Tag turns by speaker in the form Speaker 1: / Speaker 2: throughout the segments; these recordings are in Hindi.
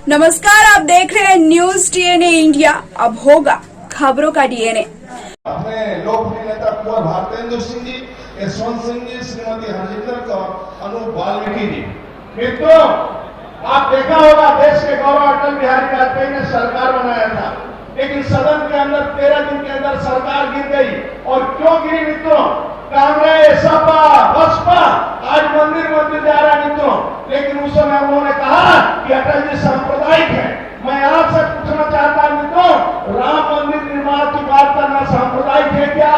Speaker 1: नमस्कार, आप देख रहे हैं न्यूज डीएनए इंडिया। अब होगा खबरों का डीएनए।
Speaker 2: अपने लोकप्रिय नेता कुंवर भारतेंदु सिंह जी, यशवंत सिंह जी, श्रीमती हरजिंदर कौर, अनूप वाल्मीकि जी। मित्रों, आप देखा होगा देश के गौरव अटल बिहारी वाजपेयी ने सरकार बनाया था, लेकिन सदन के अंदर 13 दिन के अंदर सरकार गिर गई। और क्यों गिरी मित्रों? कांग्रेस, सपा, बसपा आज मंदिर मंदिर जा रहा है मित्रों, लेकिन उस समय उन्होंने कहा कि अटल जी सांप्रदायिक है। मैं आपसे पूछना चाहता हूं मित्रों, राम मंदिर निर्माण की बात करना सांप्रदायिक है क्या?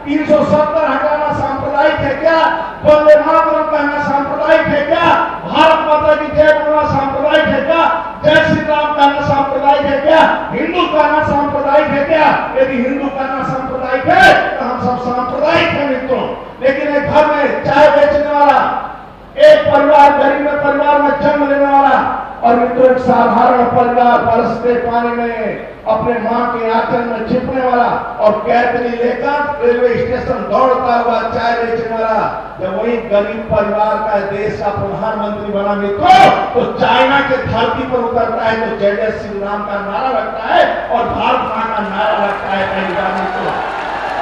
Speaker 2: 370 हटाना सांप्रदायिक है क्या? वंदे मातरम कहना सांप्रदायिक है क्या? भारत माता की जय बोलना सांप्रदायिक है क्या? जय श्री राम कहना सांप्रदायिक है क्या? हिंदू कहना सांप्रदायिक है क्या? यदि हिंदू कहना सांप्रदायिक है तो हम सब सांप्रदायिक हैं मित्रों। लेकिन एक घर में चाय बेचने वाला, एक परिवार गरीब परिवार में जन्म लेने वाला और मित्रों एक साधारण परिवार बरसते पानी में अपने मां के आंचल में छिपने वाला और कैदरी लेकर रेलवे स्टेशन दौड़ता हुआ चाय बेचने वाला, जब वही गरीब परिवार का देश का प्रधानमंत्री बना मित्रों, तो चाइना के धरती पर उतरता है तो जय जय श्री राम का नारा लगता है और भारत मां का नारा लगता है। पहली बार मित्रों,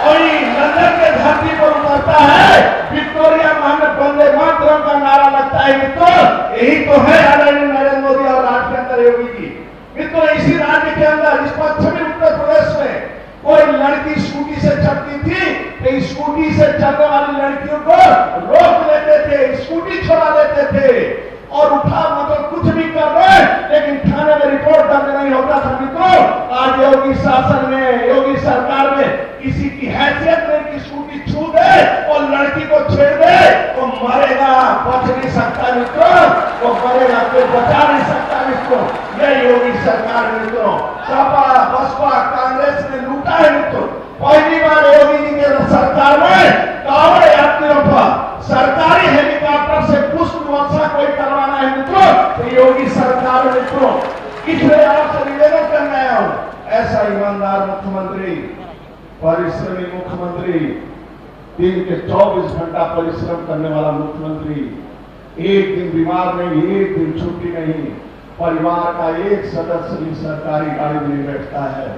Speaker 2: वही लंदन के धरती पर उतरता है, विक्टोरिया महल में वंदे मातरम का नारा लगता है मित्रों। यही तो है आदरणीय नरेंद्र मोदी और राज्य के अंदर योगी जी। मित्रों, इसी राज्य के अंदर इस पश्चिमी उत्तर प्रदेश में कोई लड़की स्कूटी से चलती थी तो स्कूटी से चलने वाली लड़कियों को रोक लेते थे, स्कूटी छोड़ा देते थे और उठा मतलब कुछ भी कर रहे, लेकिन थाने में रिपोर्ट दर्ज नहीं होता था मित्रों। आज योगी शासन में, योगी सरकार में किसी की हैसियत नहीं कि स्कूटी छू दे और लड़की को छेड़ दे तो मरेगा, बच नहीं सकता मित्रों, वो मरेगा तो बचा नहीं सकता मित्रों। यह योगी सरकार मित्रों, सपा बसपा कांग्रेस ने लूटा है मित्रों। पहली बार योगी जी के सरकार में कांवड़ यात्रियों पर सरकारी हेलीकॉप्टर से पुष्प वर्षा कोई करवाना है मित्रों, तो योगी सरकार मित्रों। इसलिए आपसे निवेदन करने आया हूं, ऐसा ईमानदार मुख्यमंत्री, परिश्रमी मुख्यमंत्री, दिन के 24 घंटा परिश्रम करने वाला मुख्यमंत्री, एक दिन बीमार नहीं, एक दिन छुट्टी नहीं, परिवार का एक सदस्य भी सरकारी गाड़ी में नहीं बैठता है,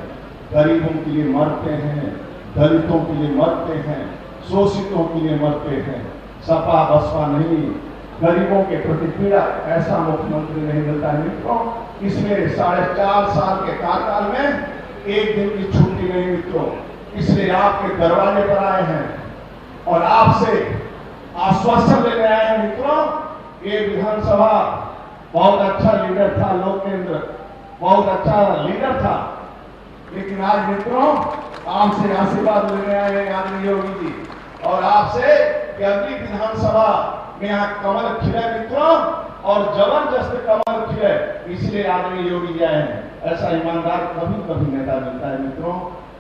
Speaker 2: गरीबों के लिए मरते हैं, दलितों के लिए मरते हैं, शोषितों के लिए मरते हैं। सपा बसपा नहीं, गरीबों के प्रति पीड़ा, ऐसा मुख्यमंत्री नहीं मिलता है मित्रों। इसलिए 4.5 साल के कार्यकाल में एक दिन की छुट्टी नहीं मित्रों। इसलिए आपके दरवाजे पर आए हैं और आपसे आश्वासन लेने आए हैं मित्रों। ये विधानसभा बहुत अच्छा लीडर था, लोकेंद्र बहुत अच्छा लीडर था, लेकिन आज मित्रों आपसे आशीर्वाद लेने आए हैं आदरणीय योगी जी, और आपसे कि अगली विधानसभा में यहाँ कमल खिले मित्रों, और जबरदस्त कमल खिले, इसलिए आदरणीय योगी जी आए हैं। ऐसा ईमानदार कभी कभी नेता मिलता है मित्रों,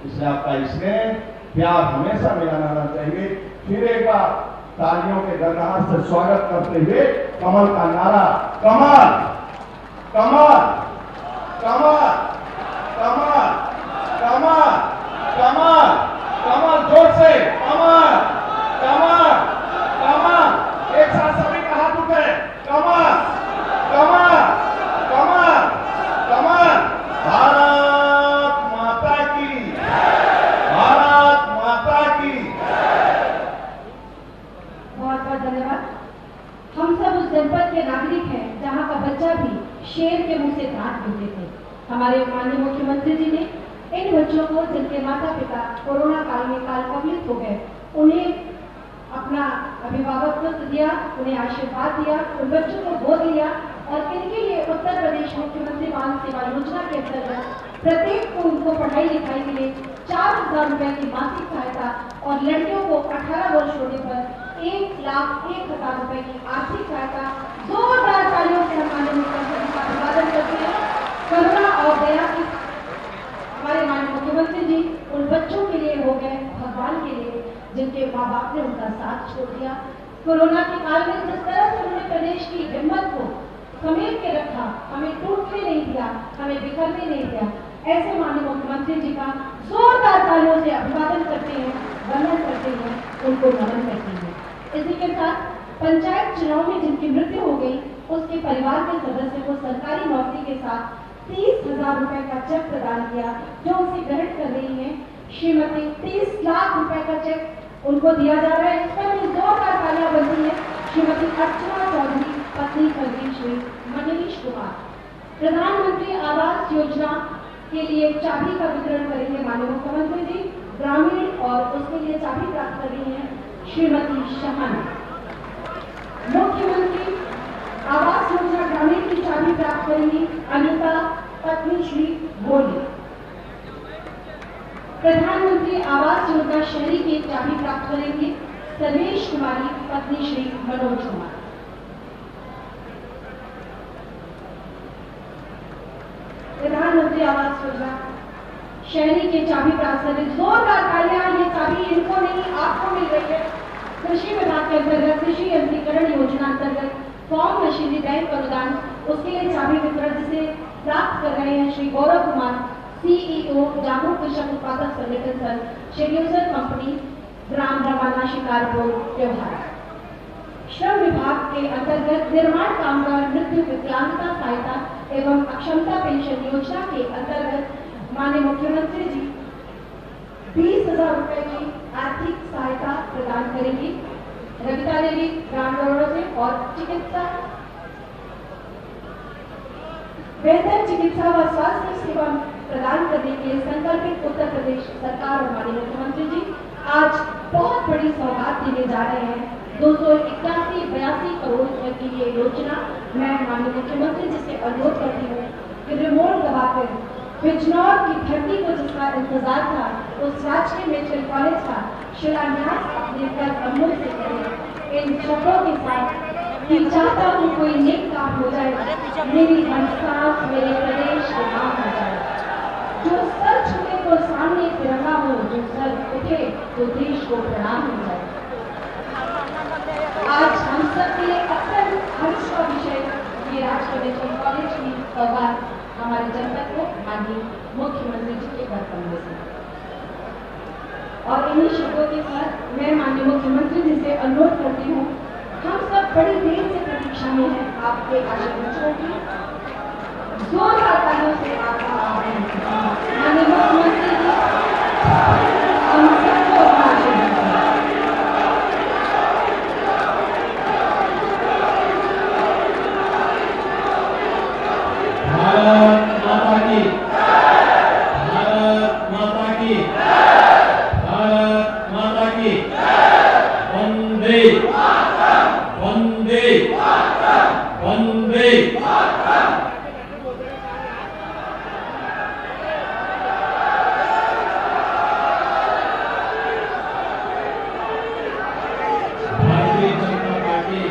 Speaker 2: इसलिए आपका स्नेह प्यार हमेशा मिला रहना चाहिए। फिर एक बार तालियों के गड़गड़ाहट से स्वागत करते हुए कमल का नारा, कमल कमल कमल कमल कमल कमल कमल, जोर से कमल कमल कमल, एक साथ सभी का हाथ उठे, कमल कमल कमल कमल। भारत माता की, भारत माता की।
Speaker 3: बहुत बहुत धन्यवाद। हम सब उस जनपद के नागरिक हैं जहाँ का बच्चा भी शेर के मुंह से दांत मिलते थे। हमारे माननीय मुख्यमंत्री जी ने इन बच्चों को, जिनके माता पिता कोरोना काल में काल कवलित हो गए, उन्हें अपना अभिभावकत्व दिया, उन्हें आशीर्वाद दिया, उन बच्चों को गोद लिया और इनके लिए उत्तर प्रदेश मुख्यमंत्री बाल सेवा योजना के अंतर्गत प्रत्येक को उनको पढ़ाई लिखाई के लिए 4,000 रुपए की मासिक सहायता और लड़कियों को 18 वर्ष होने पर 1,01,000 रुपए की आर्थिक सहायता। जोरदार तालियों से हमारे मुख्यमंत्री का अभिवादन करते हैं। करुणा और दया की हमारे माननीय मुख्यमंत्री जी उन बच्चों के लिए हो गए भगवान के लिए जिनके माँ बाप ने उनका साथ छोड़ दिया। कोरोना के काल में जिस तरह से उन्होंने प्रदेश की हिम्मत को समेट के रखा, हमें टूटने नहीं दिया, हमें बिखरने नहीं दिया, ऐसे माननीय मुख्यमंत्री जी का जोरदार तालियों से अभिवादन करते हैं, वंदन करते हैं, उनको नमन करते हैं। इसी के साथ पंचायत चुनाव में जिनकी मृत्यु हो गई उसके परिवार के सदस्य को सरकारी नौकरी के साथ 30,000 रुपए का चेक प्रदान किया, जो उसे ग्रहण कर रही है श्रीमती। 30 लाख रुपए का चेक उनको दिया जा रहा है। इस पर जोरदार तालियां बजती है। श्रीमती अर्चना चौधरी, पत्नी स्वर्गीय श्री मनीष कुमार। प्रधानमंत्री आवास योजना के लिए चाबी का वितरण करेंगे माननीय मुख्यमंत्री जी। ग्रामीण और उसके लिए चाबी प्राप्त कर रही है श्रीमती शहन। मुख्यमंत्री आवास योजना ग्रामीण की चाबी प्राप्त करेंगी अनिता, पत्नी श्री भोली। प्रधानमंत्री आवास योजना शहरी की चाबी प्राप्त करेंगे सर्वेश कुमारी, पत्नी श्री मनोज कुमार। प्रधानमंत्री आवास योजना शहरी की चाबी प्राप्त करें। जोरदार तालियां। ये चाबी इनको नहीं, आपको मिल रही है। कृषि विभाग के अंतर्गत कृषि यंत्रीकरण योजना अंतर्गत फॉर्म मशीनरी बैंक अनुदान, उसके लिए चाबी वितरण जिसे प्राप्त कर रहे हैं श्री गौरव कुमार, सीईओ जागरूक कृषक उत्पादक संगठन संघ, शेड्यूसर कंपनी, ग्राम रवाना, शिकारपुर, व्यवहार। श्रम विभाग के अंतर्गत निर्माण कामगार मृत्यु विकलांगता सहायता एवं अक्षमता पेंशन योजना के अंतर्गत माननीय मुख्यमंत्री जी 20,000 रुपए की आर्थिक सहायता प्रदान करेंगी रविता देवी ग्राम रोडों से। और चिकित्सा, बेहतर चिकित्सा व स्वास्थ्य सेवा प्रदान करने के लिए संकल्पित उत्तर प्रदेश सरकार और माननीय मुख्यमंत्री जी आज बहुत बड़ी सौगात देने जा रहे हैं। 281-82 करोड़ रुपए की ये योजना। मैं माननीय मुख्यमंत्री जी से अनुरोध करती हूँ कि रिमोट दबाकर बिजनौर की धरती को जिसका इंतजार था, उस राजकीय मेडिकल कॉलेज का शिलान्यास अपने कर कमलों से करें। इन शब्दों के साथ कि चाहता हूँ कोई नेक काम हो जाए, मेरी हर सांस मेरे प्रदेश के नाम हो जाए। जो सर छुए तो सामने तिरंगा हो, जो सर उठे तो देश को प्रणाम हो जाए। आज हम सब के लिए अत्यंत हर्ष का विषय ये राजकीय मेडिकल कॉलेज की सौगात हमारे जनपद को माननीय मुख्यमंत्री जी के घर कमरे से। और इन्हीं शब्दों के साथ मैं माननीय मुख्यमंत्री जी से अनुरोध करती हूँ, हम सब बड़ी देर से प्रतीक्षा में हैं आपके आशीर्वादों की। जोरदार तालियों से आपका आभार माननीय मुख्यमंत्री जी। हम सबको अपना आशीर्वाद
Speaker 4: भारत माता की, भारत माता की, भारत माता की। वंदे वंदे वंदे। भारतीय जनता पार्टी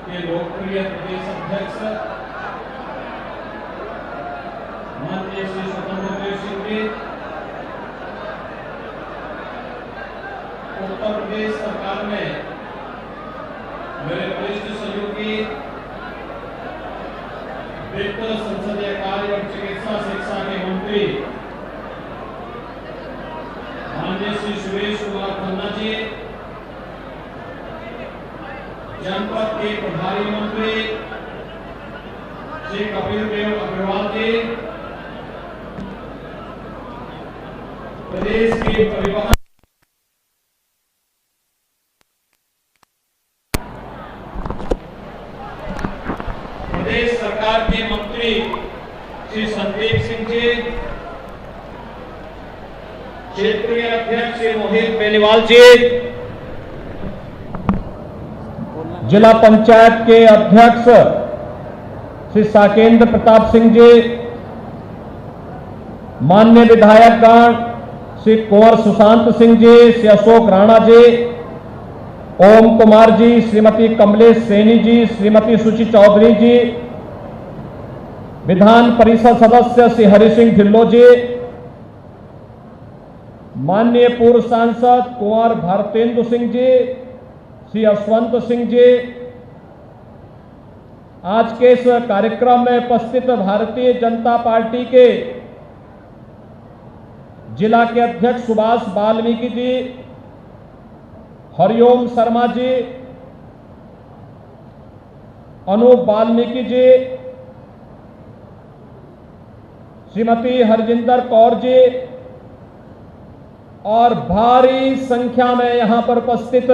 Speaker 4: के लोकप्रिय प्रदेश अध्यक्ष माननीय श्री स्वतंत्र देव सिंह जी, उत्तर प्रदेश सरकार में मेरे वरिष्ठ सहयोगी, वित्त, संसदीय कार्य और चिकित्सा शिक्षा के मंत्री माननीय श्री सुरेश कुमार खन्ना जी, जनपद के प्रभारी मंत्री श्री कपिल देव अग्रवाल जी, प्रदेश के परिवहन प्रदेश सरकार के मंत्री श्री संदीप सिंह जी, क्षेत्रीय अध्यक्ष श्री मोहित बेनीवाल जी, जिला पंचायत के अध्यक्ष श्री साकेंद्र प्रताप सिंह जी, माननीय विधायकगण श्री कुंवर सुशांत सिंह जी, श्री अशोक राणा जी, ओम कुमार जी, श्रीमती कमलेश सैनी जी, श्रीमती सुचि चौधरी जी, विधान परिषद सदस्य श्री हरि सिंह ढिल्लो जी, माननीय पूर्व सांसद कुंवर भारतेंदु सिंह जी, श्री यशवंत सिंह जी, आज के इस कार्यक्रम में उपस्थित भारतीय जनता पार्टी के जिला के अध्यक्ष सुभाष वाल्मीकि जी, हरिओम शर्मा जी, अनूप वाल्मीकि जी, श्रीमती हरजिंदर कौर जी और भारी संख्या में यहां पर उपस्थित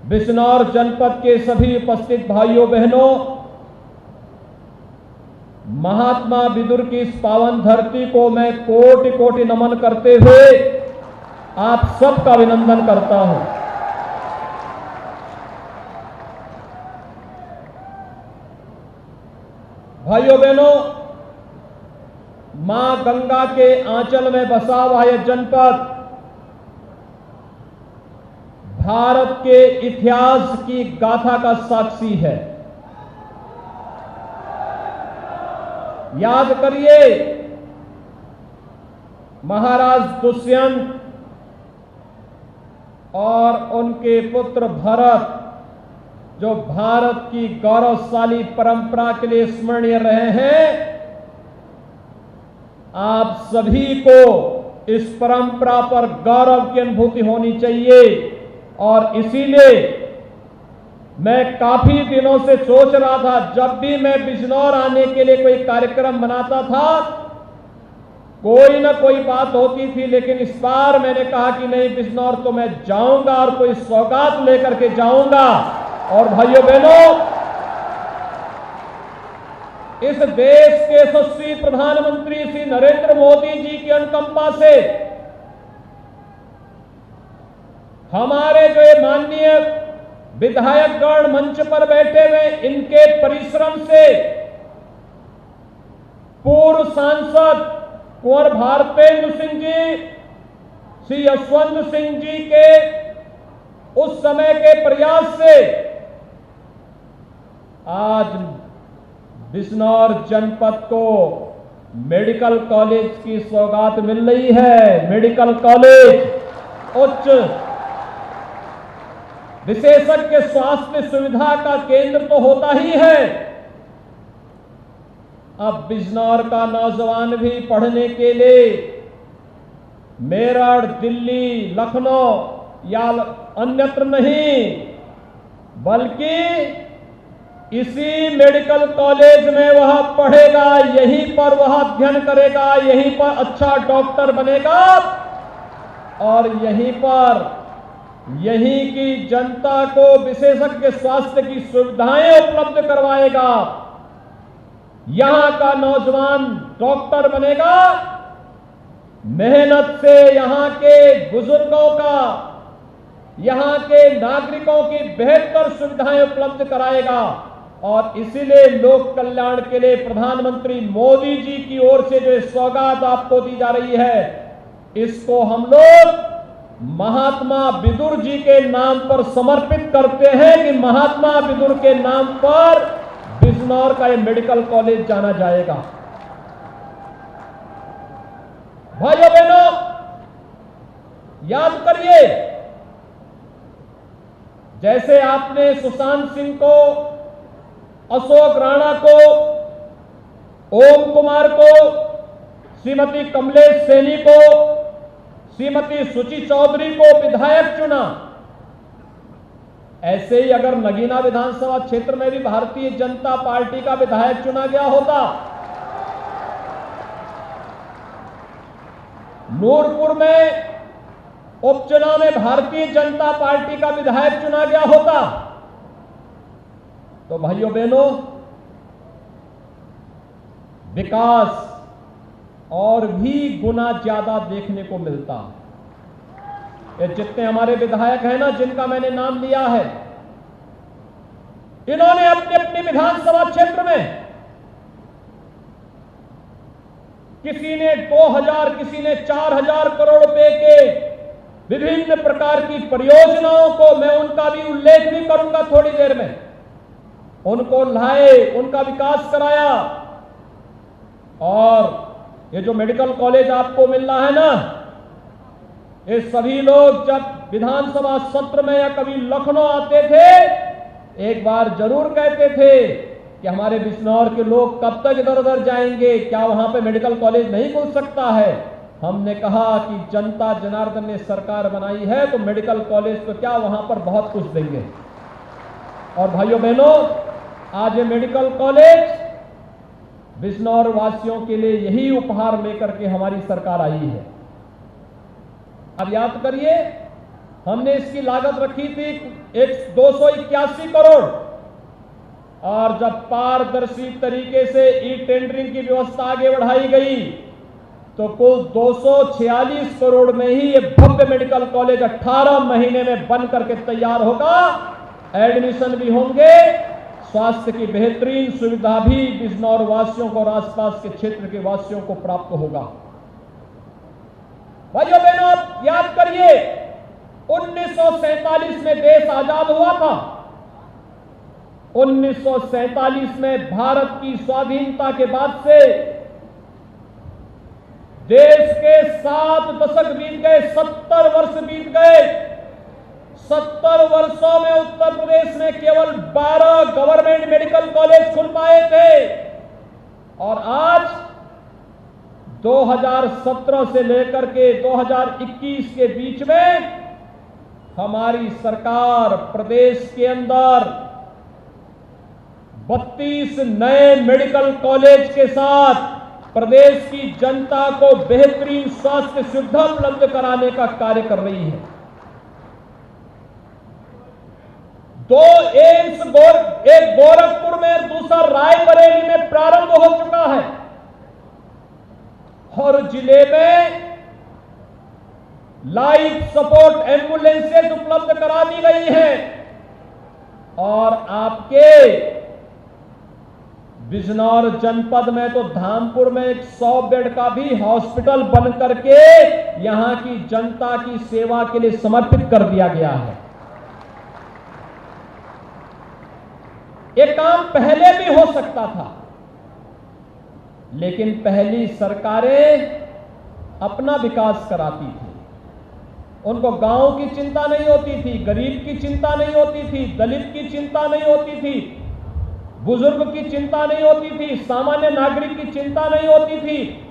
Speaker 4: बिजनौर जनपद के सभी उपस्थित भाइयों बहनों, महात्मा विदुर की इस पावन धरती को मैं कोटि कोटि नमन करते हुए आप सबका अभिनंदन करता हूं। भाइयों बहनों, मां गंगा के आंचल में बसा हुआ यह जनपद भारत के इतिहास की गाथा का साक्षी है। याद करिए, महाराज दुष्यंत और उनके पुत्र भरत जो भारत की गौरवशाली परंपरा के लिए स्मरणीय रहे हैं, आप सभी को इस परंपरा पर गौरव की अनुभूति होनी चाहिए। और इसीलिए मैं काफी दिनों से सोच रहा था, जब भी मैं बिजनौर आने के लिए कोई कार्यक्रम बनाता था, कोई ना कोई बात होती थी, लेकिन इस बार मैंने कहा कि नहीं, बिजनौर तो मैं जाऊंगा और कोई सौगात लेकर के जाऊंगा। और भाइयों बहनों, इस देश के यशस्वी प्रधानमंत्री श्री नरेंद्र मोदी जी की अनुकंपा से हमारे जो ये माननीय विधायकगण मंच पर बैठे हुए, इनके परिश्रम से पूर्व सांसद कुंवर भारतेंदु सिंह जी, श्री यशवंत सिंह जी के उस समय के प्रयास से आज बिजनौर जनपद को मेडिकल कॉलेज की सौगात मिल रही है। मेडिकल कॉलेज उच्च विशेषज्ञ स्वास्थ्य सुविधा का केंद्र तो होता ही है, अब बिजनौर का नौजवान भी पढ़ने के लिए मेरठ, दिल्ली, लखनऊ या अन्यत्र नहीं, बल्कि इसी मेडिकल कॉलेज में वह पढ़ेगा, यहीं पर वह अध्ययन करेगा, यहीं पर अच्छा डॉक्टर बनेगा और यहीं पर यहीं की जनता को विशेषज्ञ स्वास्थ्य की सुविधाएं उपलब्ध करवाएगा। यहां का नौजवान डॉक्टर बनेगा, मेहनत से यहां के बुजुर्गों का, यहां के नागरिकों की बेहतर सुविधाएं उपलब्ध कराएगा। और इसीलिए लोक कल्याण के लिए प्रधानमंत्री मोदी जी की ओर से जो सौगात आपको दी जा रही है, इसको हम लोग महात्मा विदुर जी के नाम पर समर्पित करते हैं कि महात्मा विदुर के नाम पर बिजनौर का यह मेडिकल कॉलेज जाना जाएगा। भाइयों बहनों, याद करिए, जैसे आपने सुशांत सिंह को, अशोक राणा को, ओम कुमार को, श्रीमती कमलेश सैनी को, श्रीमती सुची चौधरी को विधायक चुना, ऐसे ही अगर नगीना विधानसभा क्षेत्र में भी भारतीय जनता पार्टी का विधायक चुना गया होता, नूरपुर में उपचुनाव में भारतीय जनता पार्टी का विधायक चुना गया होता, तो भाइयों बहनों, विकास और भी गुना ज्यादा देखने को मिलता। ये जितने हमारे विधायक हैं ना, जिनका मैंने नाम लिया है, इन्होंने अपने अपने विधानसभा क्षेत्र में किसी ने 2000, किसी ने 4000 करोड़ रुपए के विभिन्न प्रकार की परियोजनाओं को, मैं उनका भी उल्लेख भी करूंगा थोड़ी देर में, उनको लाए, उनका विकास कराया। और ये जो मेडिकल कॉलेज आपको मिल रहा है ना, ये सभी लोग जब विधानसभा सत्र में या कभी लखनऊ आते थे, एक बार जरूर कहते थे कि हमारे बिजनौर के लोग कब तक इधर उधर जाएंगे, क्या वहां पे मेडिकल कॉलेज नहीं खुल सकता है। हमने कहा कि जनता जनार्दन ने सरकार बनाई है तो मेडिकल कॉलेज तो क्या, वहां पर बहुत कुछ देंगे। और भाइयों बहनों, आज ये मेडिकल कॉलेज बिजनौर वासियों के लिए यही उपहार लेकर के हमारी सरकार आई है। अब याद करिए, हमने इसकी लागत रखी थी 281 करोड़, और जब पारदर्शी तरीके से ई टेंडरिंग की व्यवस्था आगे बढ़ाई गई तो कुल 246 करोड़ में ही ये भव्य मेडिकल कॉलेज 18 महीने में बन करके तैयार होगा। एडमिशन भी होंगे, स्वास्थ्य की बेहतरीन सुविधा भी बिजनौर वासियों को और आसपास के क्षेत्र के वासियों को प्राप्त होगा। भाइयों बहनों, आप याद करिए, 1947 में देश आजाद हुआ था। 1947 में भारत की स्वाधीनता के बाद से देश के 7 दशक बीत गए, 70 वर्ष बीत गए। 70 वर्षों में उत्तर प्रदेश में केवल 12 गवर्नमेंट मेडिकल कॉलेज खुल पाए थे, और आज 2017 से लेकर के 2021 के बीच में हमारी सरकार प्रदेश के अंदर 32 नए मेडिकल कॉलेज के साथ प्रदेश की जनता को बेहतरीन स्वास्थ्य सुविधा उपलब्ध कराने का कार्य कर रही है। 2 एम्स, एक गोरखपुर में और दूसरा रायबरेली में प्रारंभ हो चुका है, और जिले में लाइफ सपोर्ट एम्बुलेंसेज उपलब्ध करा दी गई हैं, और आपके बिजनौर जनपद में तो धामपुर में एक 100 बेड का भी हॉस्पिटल बन करके यहां की जनता की सेवा के लिए समर्पित कर दिया गया है। ये काम पहले भी हो सकता था, लेकिन पहली सरकारें अपना विकास कराती थी। उनको गांव की चिंता नहीं होती थी, गरीब की चिंता नहीं होती थी, दलित की चिंता नहीं होती थी, बुजुर्ग की चिंता नहीं होती थी, सामान्य नागरिक की चिंता नहीं होती थी।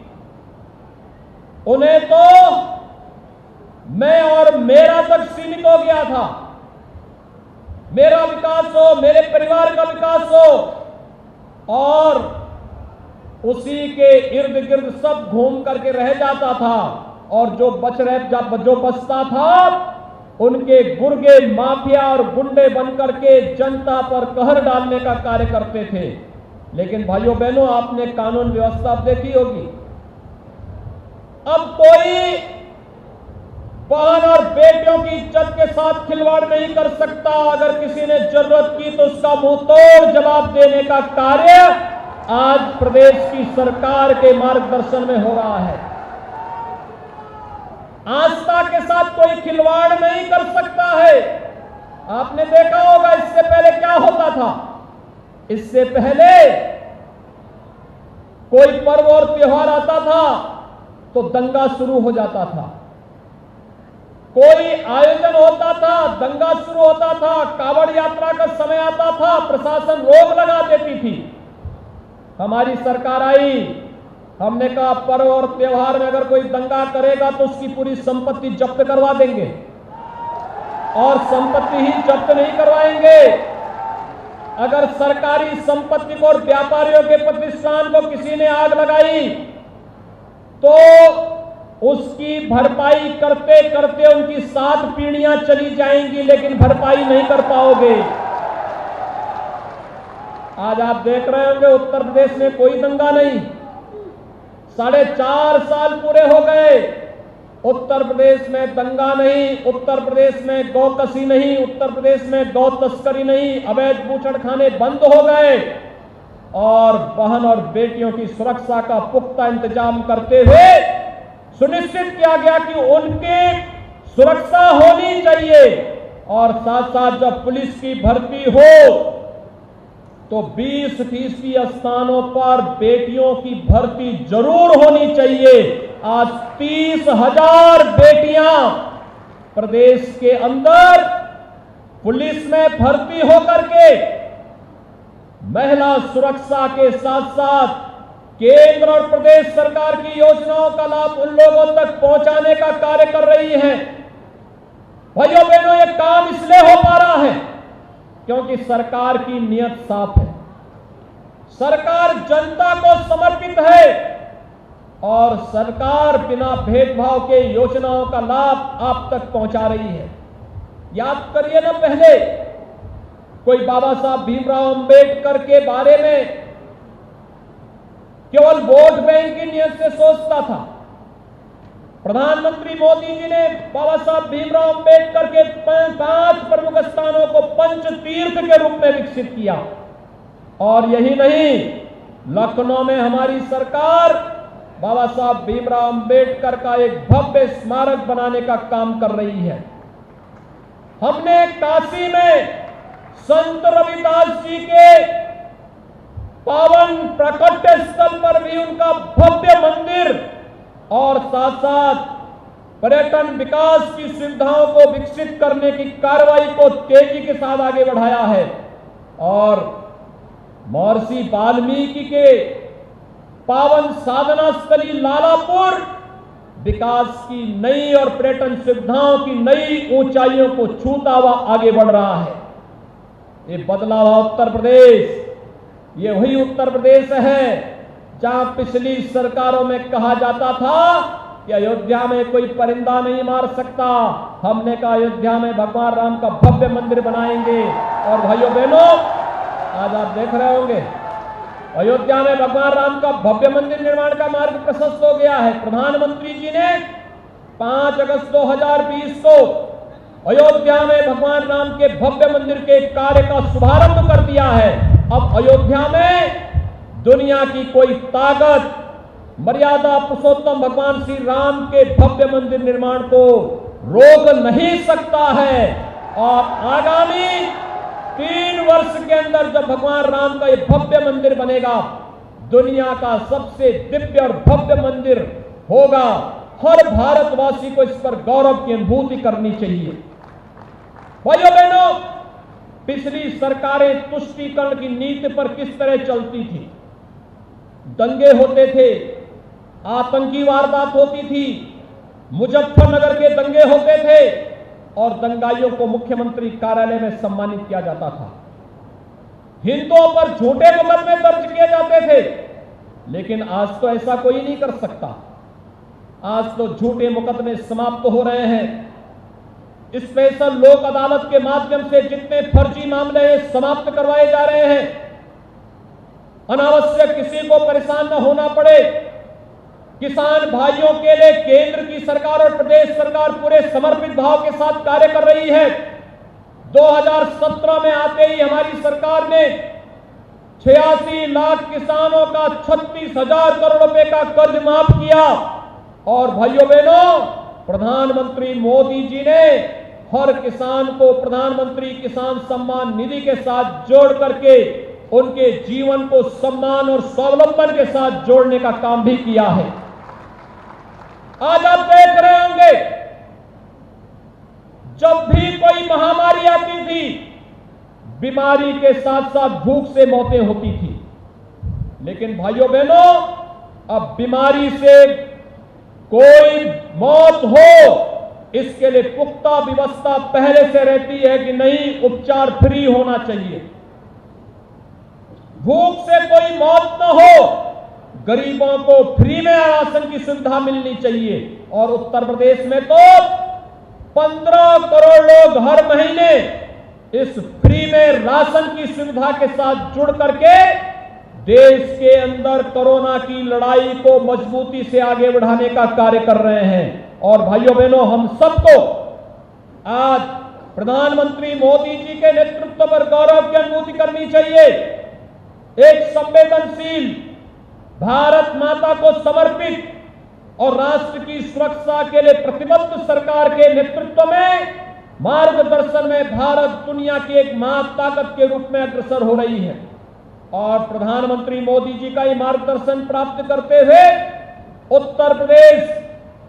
Speaker 4: उन्हें तो मैं और मेरा तक सीमित हो गया था। मेरा विकास हो, मेरे परिवार का विकास हो, और उसी के इर्द गिर्द सब घूम करके रह जाता था, और जो बचता था उनके गुर्गे माफिया और गुंडे बनकर के जनता पर कहर डालने का कार्य करते थे। लेकिन भाइयों बहनों, आपने कानून व्यवस्था देखी होगी। अब कोई बहन और बेटियों की इज्जत के साथ खिलवाड़ नहीं कर सकता। अगर किसी ने जरूरत की तो उसका मुंह तोड़ जवाब देने का कार्य आज प्रदेश की सरकार के मार्गदर्शन में हो रहा है। आस्था के साथ कोई खिलवाड़ नहीं कर सकता है। आपने देखा होगा इससे पहले क्या होता था। इससे पहले कोई पर्व और त्योहार आता था तो दंगा शुरू हो जाता था, कोई आयोजन होता था दंगा शुरू होता था, कावड़ यात्रा का समय आता था प्रशासन रोक लगा देती थी। हमारी सरकार आई, हमने कहा पर्व और त्योहार में अगर कोई दंगा करेगा तो उसकी पूरी संपत्ति जब्त करवा देंगे, और संपत्ति ही जब्त नहीं करवाएंगे। अगर सरकारी संपत्ति को और व्यापारियों के प्रतिष्ठान को किसी ने आग लगाई तो उसकी भरपाई करते करते उनकी 7 पीढ़ियां चली जाएंगी, लेकिन भरपाई नहीं कर पाओगे। आज आप देख रहे होंगे उत्तर प्रदेश में कोई दंगा नहीं। 4.5 साल पूरे हो गए, उत्तर प्रदेश में दंगा नहीं, उत्तर प्रदेश में गौकसी नहीं, उत्तर प्रदेश में गौ तस्करी नहीं, अवैध बूचड़खाने बंद हो गए, और बहन और बेटियों की सुरक्षा का पुख्ता इंतजाम करते हुए सुनिश्चित किया गया कि उनकी सुरक्षा होनी चाहिए। और साथ साथ जब पुलिस की भर्ती हो तो 20% स्थानों पर बेटियों की भर्ती जरूर होनी चाहिए। आज 30,000 बेटियां प्रदेश के अंदर पुलिस में भर्ती होकर के महिला सुरक्षा के साथ साथ केंद्र और प्रदेश सरकार की योजनाओं का लाभ उन लोगों तक पहुंचाने का कार्य कर रही है। भाइयों बहनों, यह काम इसलिए हो पा रहा है क्योंकि सरकार की नीयत साफ है। सरकार जनता को समर्पित है और सरकार बिना भेदभाव के योजनाओं का लाभ आप तक पहुंचा रही है। याद करिए ना, पहले कोई बाबा साहब भीमराव अंबेडकर के बारे में केवल वोट बैंक की नियत से सोचता था। प्रधानमंत्री मोदी जी ने बाबा साहब भीमराव अंबेडकर के 5 प्रमुख स्थानों को पंच तीर्थ के रूप में विकसित किया। और यही नहीं, लखनऊ में हमारी सरकार बाबा साहब भीमराव अंबेडकर का एक भव्य स्मारक बनाने का काम कर रही है। हमने काशी में संत रविदास जी के पावन प्राकट्य स्थल पर भी उनका भव्य मंदिर और साथ साथ पर्यटन विकास की सुविधाओं को विकसित करने की कार्रवाई को तेजी के साथ आगे बढ़ाया है। और महर्षि वाल्मीकि के पावन साधना स्थली लालापुर विकास की नई और पर्यटन सुविधाओं की नई ऊंचाइयों को छूता हुआ आगे बढ़ रहा है। ये बदला हुआ उत्तर प्रदेश, ये वही उत्तर प्रदेश है जहां पिछली सरकारों में कहा जाता था कि अयोध्या में कोई परिंदा नहीं मार सकता। हमने कहा अयोध्या में भगवान राम का भव्य मंदिर बनाएंगे। और भाइयों बहनों, आज आप देख रहे होंगे अयोध्या में भगवान राम का भव्य मंदिर निर्माण का मार्ग प्रशस्त हो गया है। प्रधानमंत्री जी ने 5 अगस्त 2020 को अयोध्या में भगवान राम के भव्य मंदिर के कार्य का शुभारंभ कर दिया है। अब अयोध्या में दुनिया की कोई ताकत मर्यादा पुरुषोत्तम भगवान श्री राम के भव्य मंदिर निर्माण को रोक नहीं सकता है। और आगामी 3 वर्ष के अंदर जब भगवान राम का यह भव्य मंदिर बनेगा, दुनिया का सबसे दिव्य और भव्य मंदिर होगा। हर भारतवासी को इस पर गौरव की अनुभूति करनी चाहिए। भाइयों बहनों, पिछली सरकारें तुष्टीकरण की नीति पर किस तरह चलती थी। दंगे होते थे, आतंकी वारदात होती थी, मुजफ्फरनगर के दंगे होते थे और दंगाइयों को मुख्यमंत्री कार्यालय में सम्मानित किया जाता था। हिंदुओं पर झूठे मुकदमे दर्ज किए जाते थे, लेकिन आज तो ऐसा कोई नहीं कर सकता। आज तो झूठे मुकदमे समाप्त हो रहे हैं। स्पेशल लोक अदालत के माध्यम से जितने फर्जी मामले समाप्त करवाए जा रहे हैं, अनावश्यक किसी को परेशान न होना पड़े। किसान भाइयों के लिए केंद्र की सरकार और प्रदेश सरकार पूरे समर्पित भाव के साथ कार्य कर रही है। 2017 में आते ही हमारी सरकार ने 86 लाख किसानों का 36,000 करोड़ रुपए का कर्ज माफ किया। और भाइयों बहनों, प्रधानमंत्री मोदी जी ने हर किसान को प्रधानमंत्री किसान सम्मान निधि के साथ जोड़ करके उनके जीवन को सम्मान और स्वावलंबन के साथ जोड़ने का काम भी किया है। आज आप देख रहे होंगे, जब भी कोई महामारी आती थी, बीमारी के साथ साथ भूख से मौतें होती थी। लेकिन भाइयों बहनों, अब बीमारी से कोई मौत हो, इसके लिए पुख्ता व्यवस्था पहले से रहती है कि नहीं, उपचार फ्री होना चाहिए। भूख से कोई मौत न हो, गरीबों को फ्री में राशन की सुविधा मिलनी चाहिए। और उत्तर प्रदेश में तो 15 करोड़ लोग हर महीने इस फ्री में राशन की सुविधा के साथ जुड़ करके देश के अंदर कोरोना की लड़ाई को मजबूती से आगे बढ़ाने का कार्य कर रहे हैं। और भाइयों बहनों, हम सबको आज प्रधानमंत्री मोदी जी के नेतृत्व पर गौरव की अनुभूति करनी चाहिए। एक संवेदनशील, भारत माता को समर्पित और राष्ट्र की सुरक्षा के लिए प्रतिबद्ध सरकार के नेतृत्व में, मार्गदर्शन में भारत दुनिया की एक महाताकत के रूप में अग्रसर हो रही है। और प्रधानमंत्री मोदी जी का ये मार्गदर्शन प्राप्त करते हुए उत्तर प्रदेश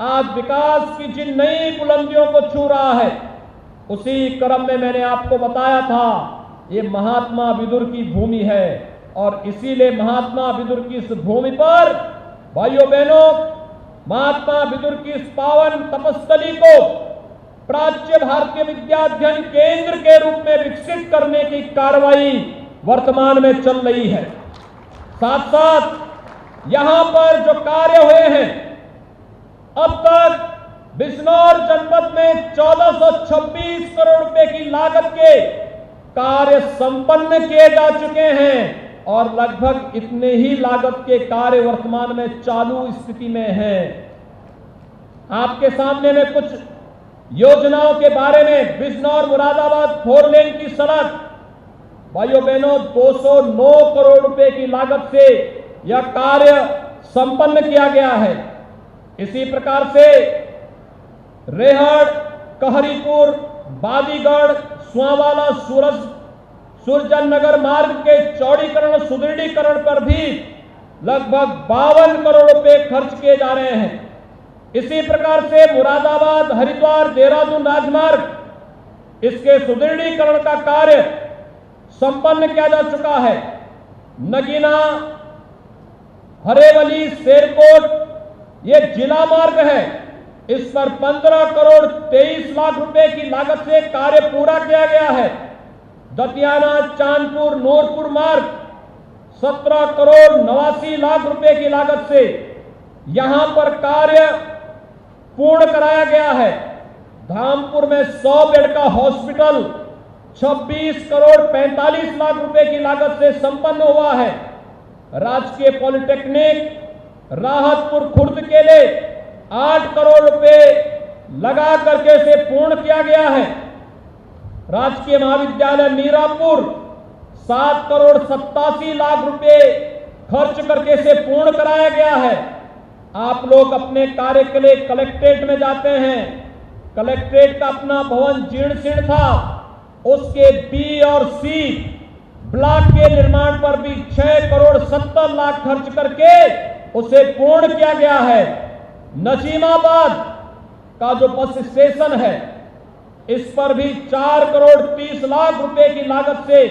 Speaker 4: आज विकास की जिन नई बुलंदियों को छू रहा है, उसी क्रम में मैंने आपको बताया था, ये महात्मा विदुर की भूमि है। और इसीलिए महात्मा विदुर की इस भूमि पर भाइयों बहनों, महात्मा विदुर की इस पावन तपस्थली को प्राच्य भारतीय विद्या अध्ययन केंद्र के रूप में विकसित करने की कार्रवाई वर्तमान में चल रही है। साथ साथ यहां पर जो कार्य हुए हैं, अब तक बिजनौर जनपद में 1426 करोड़ रुपए की लागत के कार्य संपन्न किए जा चुके हैं और लगभग इतने ही लागत के कार्य वर्तमान में चालू स्थिति में हैं। आपके सामने में कुछ योजनाओं के बारे में, बिजनौर मुरादाबाद 4 लेन की सड़क, भाइयों बहनों 209 करोड़ रुपए की लागत से यह कार्य संपन्न किया गया है। इसी प्रकार से रेहड़, कहरीपुर, बादीगढ़, सुआवाला, सुरजन नगर मार्ग के चौड़ीकरण, सुदृढ़ीकरण पर भी लगभग 52 करोड़ रुपए खर्च किए जा रहे हैं। इसी प्रकार से मुरादाबाद, हरिद्वार, देहरादून राजमार्ग, इसके सुदृढ़ीकरण का कार्य संपन्न किया जा चुका है। नगीना, हरेवली, शेरकोट, ये जिला मार्ग है, इस पर 15 करोड़ 23 लाख रुपए की लागत से कार्य पूरा किया गया है। दतियाना, चांदपुर, नूरपुर मार्ग 17 करोड़ 89 लाख रुपए की लागत से यहां पर कार्य पूर्ण कराया गया है। धामपुर में 100 बेड का हॉस्पिटल 26 करोड़ 45 लाख रुपए की लागत से संपन्न हुआ है। राजकीय पॉलिटेक्निक राहतपुर खुर्द के लिए 8 करोड़ रुपए लगा करके इसे पूर्ण किया गया है। राजकीय महाविद्यालय मीरापुर 7 करोड़ 87 लाख रुपए खर्च करके इसे पूर्ण कराया गया है। आप लोग अपने कार्य के लिए कलेक्ट्रेट में जाते हैं, कलेक्ट्रेट का अपना भवन जीर्ण शीर्ण था, उसके बी और सी ब्लॉक के निर्माण पर भी 6 करोड़ 70 लाख खर्च करके उसे पूर्ण किया गया है। नजीमाबाद का जो बस स्टेशन है, इस पर भी 4 करोड़ 30 लाख रुपए की लागत से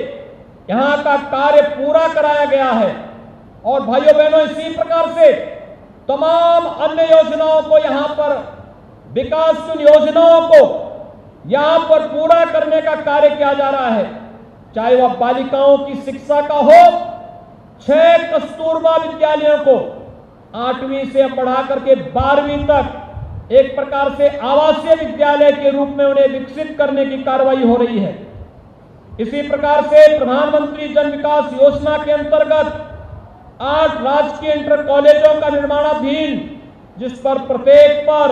Speaker 4: यहां का कार्य पूरा कराया गया है। और भाइयों बहनों, इसी प्रकार से तमाम अन्य योजनाओं को यहां पर, विकास योजनाओं को यहां पर पूरा करने का कार्य किया जा रहा है। चाहे वह बालिकाओं की शिक्षा का हो, 6 कस्तूरबा विद्यालयों को 8वीं से बढ़ा करके 12वीं तक एक प्रकार से आवासीय विद्यालय के रूप में उन्हें विकसित करने की कार्रवाई हो रही है। इसी प्रकार से प्रधानमंत्री जन विकास योजना के अंतर्गत 8 राजकीय इंटर कॉलेजों का निर्माणाधीन, जिस पर प्रत्येक पर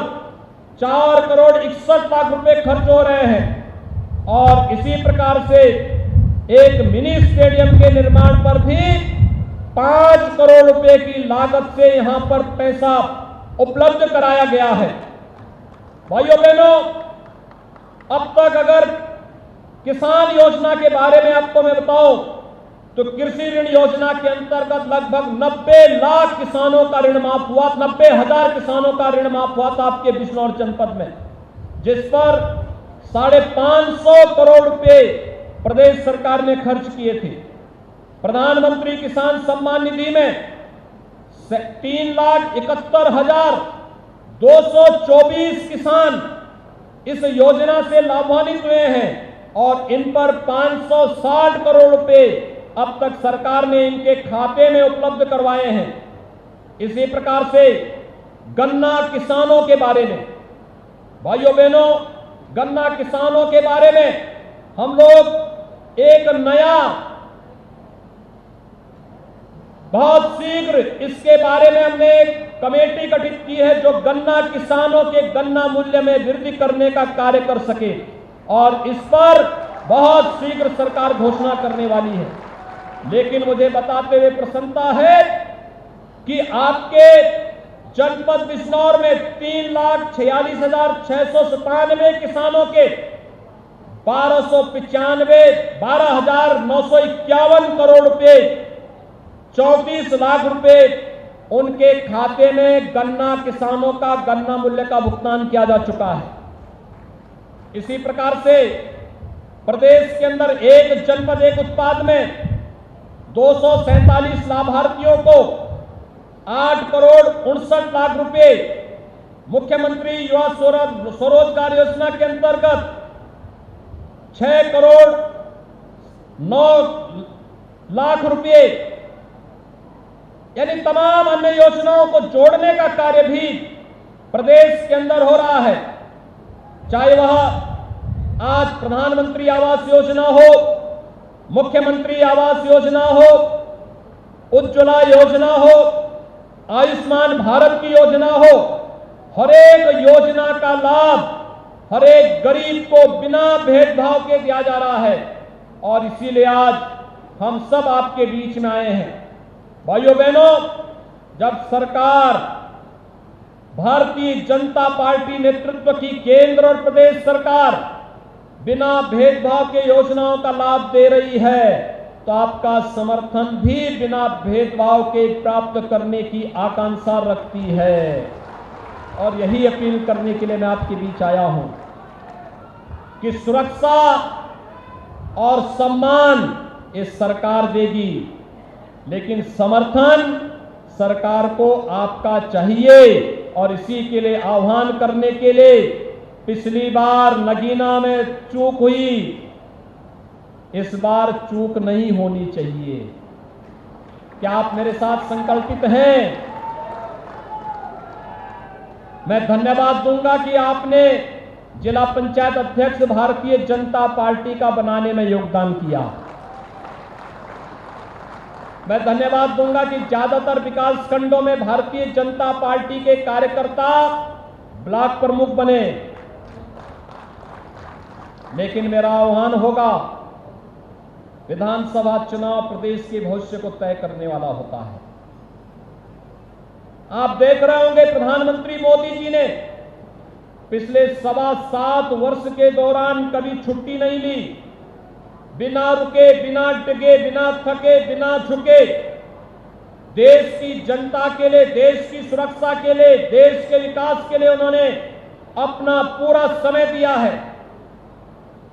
Speaker 4: 4 करोड़ 61 लाख रुपए खर्च हो रहे हैं। और इसी प्रकार से एक मिनी स्टेडियम के निर्माण पर भी 5 करोड़ रुपए की लागत से यहां पर पैसा उपलब्ध कराया गया है। भाइयों बहनों, अब तक अगर किसान योजना के बारे में आपको मैं बताऊं तो कृषि ऋण योजना के अंतर्गत लगभग 90 लाख किसानों का ऋण माफ हुआ, 90,000 किसानों का ऋण माफ हुआ था आपके बिजनौर जनपद में, जिस पर 550 करोड़ रुपए प्रदेश सरकार ने खर्च किए थे। प्रधानमंत्री किसान सम्मान निधि में 3,71,224 किसान इस योजना से लाभान्वित हुए हैं और इन पर 560 करोड़ रुपए अब तक सरकार ने इनके खाते में उपलब्ध करवाए हैं। इसी प्रकार से गन्ना किसानों के बारे में, भाइयों बहनों, गन्ना किसानों के बारे में हम लोग एक नया, बहुत शीघ्र इसके बारे में हमने एक कमेटी गठित की है जो गन्ना किसानों के गन्ना मूल्य में वृद्धि करने का कार्य कर सके, और इस पर बहुत शीघ्र सरकार घोषणा करने वाली है। लेकिन मुझे बताते हुए प्रसन्नता है कि आपके जनपद बिजनौर में 3,46,697 किसानों के 12,951 करोड़ रुपए, 34 लाख रुपए उनके खाते में गन्ना किसानों का गन्ना मूल्य का भुगतान किया जा चुका है। इसी प्रकार से प्रदेश के अंदर एक जनपद एक उत्पाद में 247 लाभार्थियों को 8,59,00,000 रुपए, मुख्यमंत्री युवा स्वरोजगार योजना के अंतर्गत 6,09,00,000 रुपए, यानी तमाम अन्य योजनाओं को जोड़ने का कार्य भी प्रदेश के अंदर हो रहा है। चाहे वह आज प्रधानमंत्री आवास योजना हो, मुख्यमंत्री आवास योजना हो, उज्ज्वला योजना हो, आयुष्मान भारत की योजना हो, हर एक योजना का लाभ हर एक गरीब को बिना भेदभाव के दिया जा रहा है। और इसीलिए आज हम सब आपके बीच में आए हैं। भाइयों बहनों, जब सरकार, भारतीय जनता पार्टी नेतृत्व की केंद्र और प्रदेश सरकार बिना भेदभाव के योजनाओं का लाभ दे रही है, तो आपका समर्थन भी बिना भेदभाव के प्राप्त करने की आकांक्षा रखती है। और यही अपील करने के लिए मैं आपके बीच आया हूं कि सुरक्षा और सम्मान ये सरकार देगी, लेकिन समर्थन सरकार को आपका चाहिए। और इसी के लिए आह्वान करने के लिए, पिछली बार नगीना में चूक हुई, इस बार चूक नहीं होनी चाहिए। क्या आप मेरे साथ संकल्पित हैं? मैं धन्यवाद दूंगा कि आपने जिला पंचायत अध्यक्ष भारतीय जनता पार्टी का बनाने में योगदान किया। मैं धन्यवाद दूंगा कि ज्यादातर विकास खंडों में भारतीय जनता पार्टी के कार्यकर्ता ब्लॉक प्रमुख बने। लेकिन मेरा आह्वान होगा, विधानसभा चुनाव प्रदेश के भविष्य को तय करने वाला होता है। आप देख रहे होंगे प्रधानमंत्री मोदी जी ने पिछले 7.25 वर्ष के दौरान कभी छुट्टी नहीं ली। बिना रुके, बिना डिगे, बिना थके, बिना झुके देश की जनता के लिए, देश की सुरक्षा के लिए, देश के विकास के लिए उन्होंने अपना पूरा समय दिया है।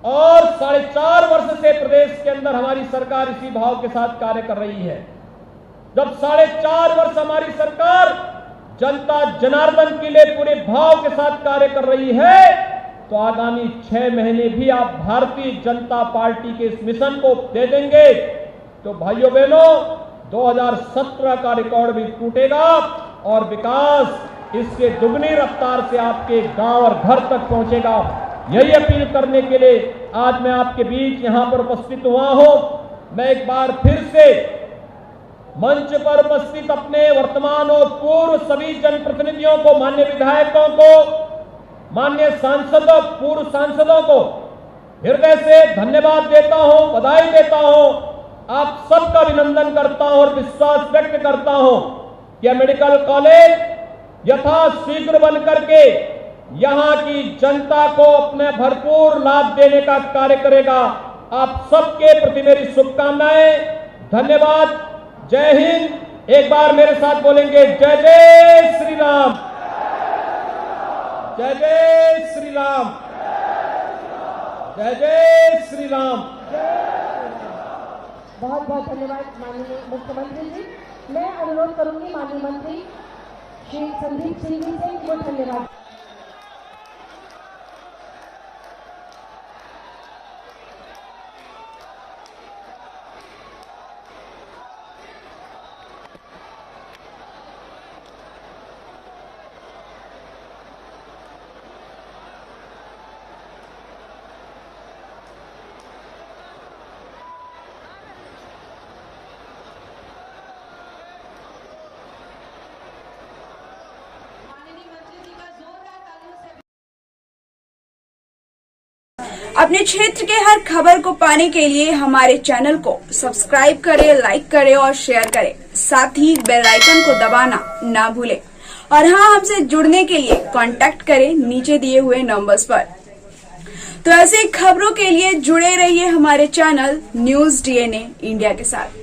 Speaker 4: और 4.5 वर्ष से प्रदेश के अंदर हमारी सरकार इसी भाव के साथ कार्य कर रही है। जब 4.5 वर्ष हमारी सरकार जनता जनार्दन के लिए पूरे भाव के साथ कार्य कर रही है, तो आगामी 6 महीने भी आप भारतीय जनता पार्टी के इस मिशन को दे देंगे, तो भाइयों बहनों 2017 का रिकॉर्ड भी टूटेगा और विकास इससे दुगनी रफ्तार से आपके गांव और घर तक पहुंचेगा। यही अपील करने के लिए आज मैं आपके बीच यहां पर उपस्थित हुआ हूं। मैं एक बार फिर से मंच पर उपस्थित अपने वर्तमान और पूर्व सभी जनप्रतिनिधियों को, माननीय विधायकों को, माननीय सांसदों, पूर्व सांसदों को हृदय से धन्यवाद देता हूं, बधाई देता हूं। आप सबका अभिनंदन करता हूं और विश्वास व्यक्त करता हूं कि मेडिकल कॉलेज यथाशीघ्र बन करके यहां की जनता को अपने भरपूर लाभ देने का कार्य करेगा। आप सबके प्रति मेरी शुभकामनाएं। धन्यवाद। जय हिंद। एक बार मेरे साथ बोलेंगे, जय जय श्री राम, जय जय श्री राम, जय जय श्री राम।
Speaker 3: बहुत बहुत धन्यवाद माननीय मुख्यमंत्री जी। मैं अनुरोध करूंगी माननीय मंत्री श्री संदीप सिंह जी से, वो धन्यवाद।
Speaker 1: अपने क्षेत्र के हर खबर को पाने के लिए हमारे चैनल को सब्सक्राइब करें, लाइक करें और शेयर करें। साथ ही बेल आइकन को दबाना ना भूलें। और हाँ, हमसे जुड़ने के लिए कांटेक्ट करें नीचे दिए हुए नंबर्स पर। तो ऐसे खबरों के लिए जुड़े रहिए हमारे चैनल न्यूज डीएनए इंडिया के साथ।